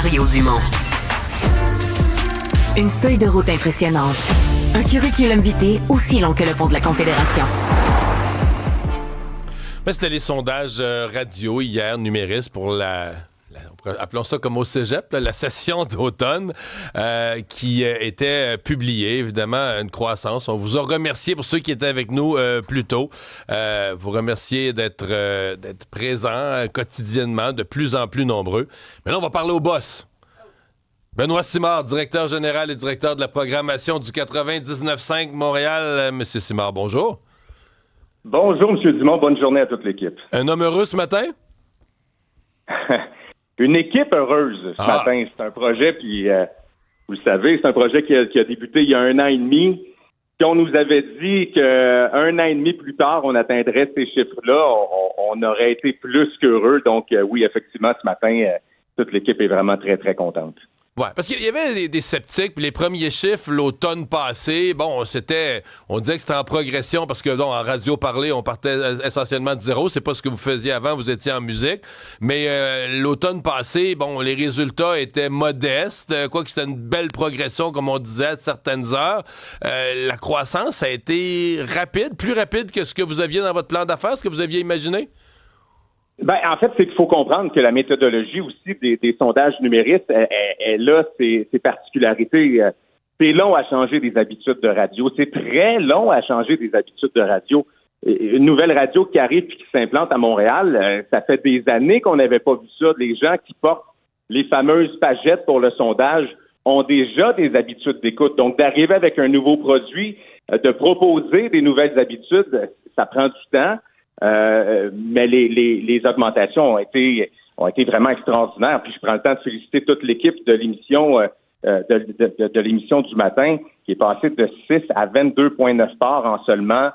Mario Dumont. Une feuille de route impressionnante. Un curriculum vitae aussi long que le pont de la Confédération. Mais c'était les sondages radio hier, numéristes, pour appelons ça comme au cégep, la session d'automne qui était publiée, évidemment, une croissance. On vous a remercié pour ceux qui étaient avec nous plus tôt. Vous remercier d'être présents quotidiennement, de plus en plus nombreux. Mais là, on va parler au boss. Benoît Simard, directeur général et directeur de la programmation du 99.5 Montréal. Monsieur Simard, bonjour. Bonjour, M. Dumont. Bonne journée à toute l'équipe. Un homme heureux ce matin? Une équipe heureuse ce matin. C'est un projet, puis vous le savez, c'est un projet qui a débuté il y a 1 an et demi. Si on nous avait dit qu'1 an et demi plus tard, on atteindrait ces chiffres-là, on aurait été plus qu'heureux. Donc oui, effectivement, ce matin, toute l'équipe est vraiment très, très contente. Ouais, parce qu'il y avait des sceptiques, puis les premiers chiffres l'automne passé, on disait que c'était en progression parce que en radio parlé, on partait essentiellement de zéro, c'est pas ce que vous faisiez avant, vous étiez en musique, mais l'automne passé, les résultats étaient modestes, quoique c'était une belle progression comme on disait à certaines heures. La croissance a été rapide, plus rapide que ce que vous aviez dans votre plan d'affaires, ce que vous aviez imaginé? En fait, c'est qu'il faut comprendre que la méthodologie aussi des sondages numéristes, elle a ses particularités. C'est long à changer des habitudes de radio. C'est très long à changer des habitudes de radio. Une nouvelle radio qui arrive et qui s'implante à Montréal, ça fait des années qu'on n'avait pas vu ça. Les gens qui portent les fameuses pagettes pour le sondage ont déjà des habitudes d'écoute. Donc, d'arriver avec un nouveau produit, de proposer des nouvelles habitudes, ça prend du temps. Mais les augmentations ont été vraiment extraordinaires. Puis je prends le temps de féliciter toute l'équipe de l'émission de l'émission du matin qui est passée de 6 à 22,9 parts en seulement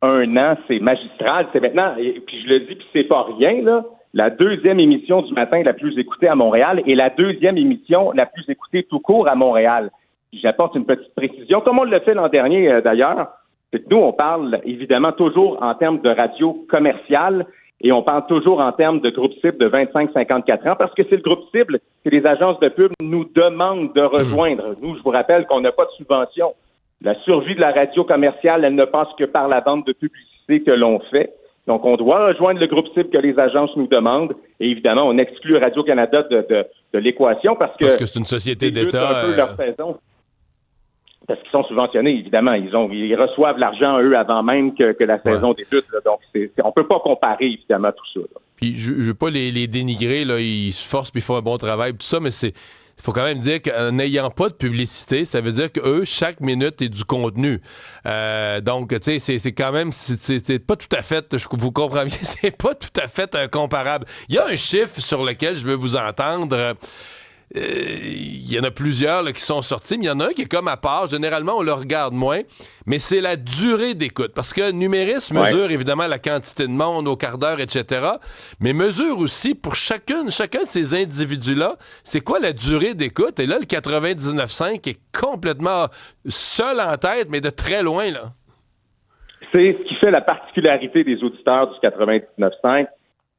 1 an. C'est magistral. C'est maintenant, et puis je le dis, puis c'est pas rien, là, la 2e émission du matin la plus écoutée à Montréal et la 2e émission la plus écoutée tout court à Montréal. Puis j'apporte une petite précision, comme on l'a fait l'an dernier d'ailleurs. C'est que nous, on parle évidemment toujours en termes de radio commerciale et on parle toujours en termes de groupe cible de 25-54 ans parce que c'est le groupe cible que les agences de pub nous demandent de rejoindre. Nous, je vous rappelle qu'on n'a pas de subvention. La survie de la radio commerciale, elle ne passe que par la vente de publicité que l'on fait. Donc, on doit rejoindre le groupe cible que les agences nous demandent et évidemment, on exclut Radio-Canada de l'équation parce que c'est une société d'État. Un peu leur saison. Parce qu'ils sont subventionnés, évidemment. Ils reçoivent l'argent, eux, avant même que la saison débute. Là. Donc, on peut pas comparer, évidemment, tout ça. Là. Puis, je veux pas les dénigrer. Là. Ils se forcent puis ils font un bon travail, tout ça, mais il faut quand même dire qu'en n'ayant pas de publicité, ça veut dire qu'eux, chaque minute est du contenu. Donc, tu sais, c'est quand même... C'est pas tout à fait... Vous comprenez bien, c'est pas tout à fait comparable. Il y a un chiffre sur lequel je veux vous entendre... Il y en a plusieurs là, qui sont sortis, mais il y en a un qui est comme à part. Généralement, on le regarde moins, mais c'est la durée d'écoute. Parce que Numéris mesure évidemment la quantité de monde au quart d'heure, etc., mais mesure aussi pour chacun de ces individus-là, c'est quoi la durée d'écoute. Et là, le 99.5 est complètement seul en tête, mais de très loin, là. C'est ce qui fait la particularité des auditeurs du 99.5.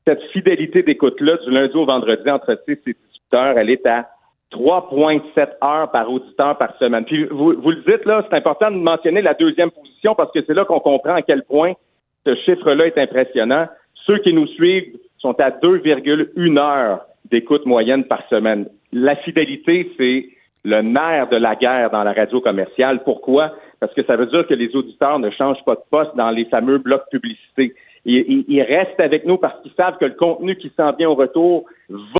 Cette fidélité d'écoute-là, du lundi au vendredi, entre 6 et 18 heures, elle est à 3,7 heures par auditeur par semaine. Puis vous le dites, là, c'est important de mentionner la 2e position parce que c'est là qu'on comprend à quel point ce chiffre-là est impressionnant. Ceux qui nous suivent sont à 2,1 heures d'écoute moyenne par semaine. La fidélité, c'est le nerf de la guerre dans la radio commerciale. Pourquoi? Parce que ça veut dire que les auditeurs ne changent pas de poste dans les fameux blocs publicités. Ils restent avec nous parce qu'ils savent que le contenu qui s'en vient au retour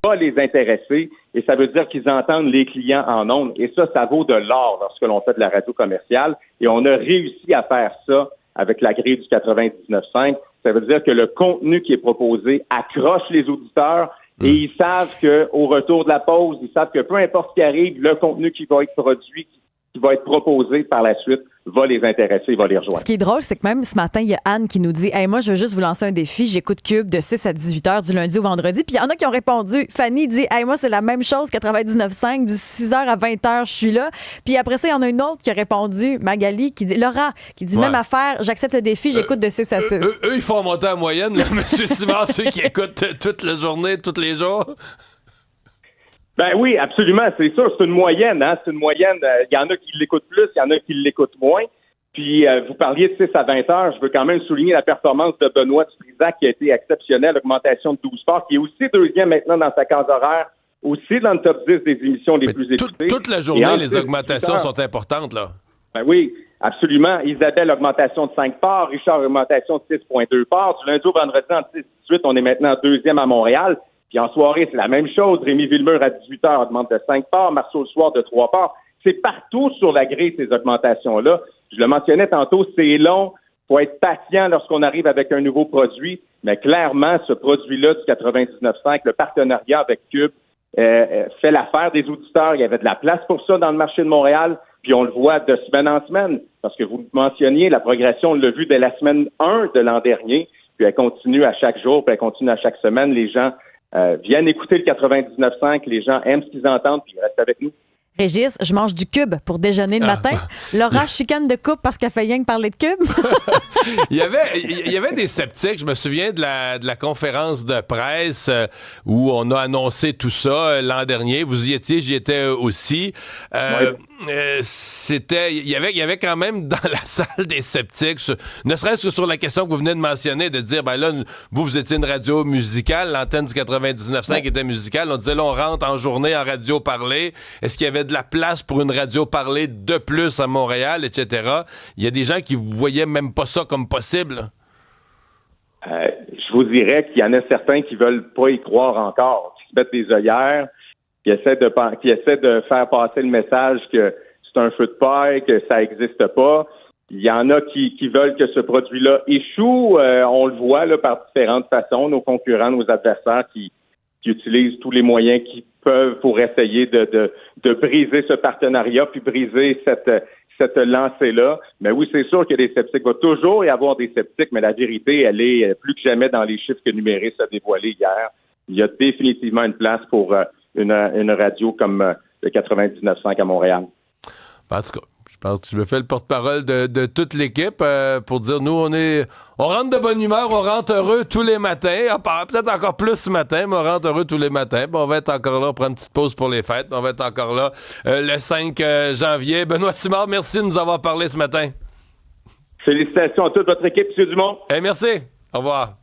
va les intéresser et ça veut dire qu'ils entendent les clients en ondes. Et ça vaut de l'or lorsque l'on fait de la radio commerciale. Et on a réussi à faire ça avec la grille du 99.5. Ça veut dire que le contenu qui est proposé accroche les auditeurs et ils savent qu'au retour de la pause, ils savent que peu importe ce qui arrive, le contenu qui va être produit, qui va être proposé par la suite, va les intéresser, va les rejoindre. Ce qui est drôle, c'est que même ce matin, il y a Anne qui nous dit « Hey, moi, je veux juste vous lancer un défi. J'écoute Cube de 6 à 18 heures du lundi au vendredi. » Puis il y en a qui ont répondu. Fanny dit « Hey, moi, c'est la même chose, 99.5, du 6 heures à 20 heures, je suis là. » Puis après ça, il y en a une autre qui a répondu, Magali, qui dit « Laura, qui dit même affaire, j'accepte le défi, j'écoute de 6 à 6. » Eux, ils font monter en moyenne, là, M. Simard, ceux qui écoutent toute la journée, tous les jours. Ben oui, absolument, c'est sûr. C'est une moyenne, hein. C'est une moyenne. Il y en a qui l'écoutent plus, il y en a qui l'écoutent moins. Puis, vous parliez de 6 à 20 heures. Je veux quand même souligner la performance de Benoît Dutrisac qui a été exceptionnelle, l'augmentation de 12 sports, qui est aussi deuxième maintenant dans sa case horaire, aussi dans le top 10 des émissions les plus écoutées. Toute la journée, les augmentations sont importantes, là. Ben oui, absolument. Isabelle, augmentation de 5 parts. Richard, augmentation de 6,2 parts. Du lundi au vendredi, en 18, on est maintenant deuxième à Montréal. Puis en soirée, c'est la même chose. Rémi Villemur, à 18h, augmente de 5 parts. Marceau, le soir, de 3 parts. C'est partout sur la grille, ces augmentations-là. Je le mentionnais tantôt, c'est long. Il faut être patient lorsqu'on arrive avec un nouveau produit. Mais clairement, ce produit-là du 99.5, le partenariat avec Cube, fait l'affaire des auditeurs. Il y avait de la place pour ça dans le marché de Montréal. Puis on le voit de semaine en semaine. Parce que vous mentionniez, la progression, on l'a vu dès la semaine 1 de l'an dernier. Puis elle continue à chaque jour, puis elle continue à chaque semaine. Les gens viennent écouter le 99.5. Les gens aiment ce qu'ils entendent, puis ils restent avec nous. Régis, je mange du cube pour déjeuner le matin. Laura chicane de coupe parce qu'elle fait rien que parler de cube. Il y avait des sceptiques. Je me souviens de la conférence de presse où on a annoncé tout ça l'an dernier. Vous y étiez, j'y étais aussi. Il y avait quand même dans la salle des sceptiques, ne serait-ce que sur la question que vous venez de mentionner, de dire, ben là, vous étiez une radio musicale, l'antenne du 99.5 était musicale. On disait, là, on rentre en journée en radio parlée. Est-ce qu'il y avait de la place pour une radio parlée de plus à Montréal, etc.? Il y a des gens qui voyaient même pas ça comme possible. Je vous dirais qu'il y en a certains qui veulent pas y croire encore, qui se mettent des œillères, qui essaient de faire passer le message que c'est un feu de paille, que ça n'existe pas. Il y en a qui veulent que ce produit-là échoue. On le voit là, par différentes façons, nos concurrents, nos adversaires qui utilisent tous les moyens qu'ils peuvent pour essayer de briser ce partenariat, puis briser cette lancée-là. Mais oui, c'est sûr qu'il y a des sceptiques. Il va toujours y avoir des sceptiques, mais la vérité, elle est plus que jamais dans les chiffres que Numéris a dévoilés hier. Il y a définitivement une place pour une radio comme le 99.5 à Montréal. En tout cas, je pense que je me fais le porte-parole de toute l'équipe pour dire, nous, on rentre de bonne humeur, on rentre heureux tous les matins, peut-être encore plus ce matin, mais on rentre heureux tous les matins. Bon, on va être encore là, on prend une petite pause pour les fêtes, on va être encore là le 5 janvier. Benoît Simard, merci de nous avoir parlé ce matin. Félicitations à toute votre équipe, M. Dumont. Merci. Au revoir.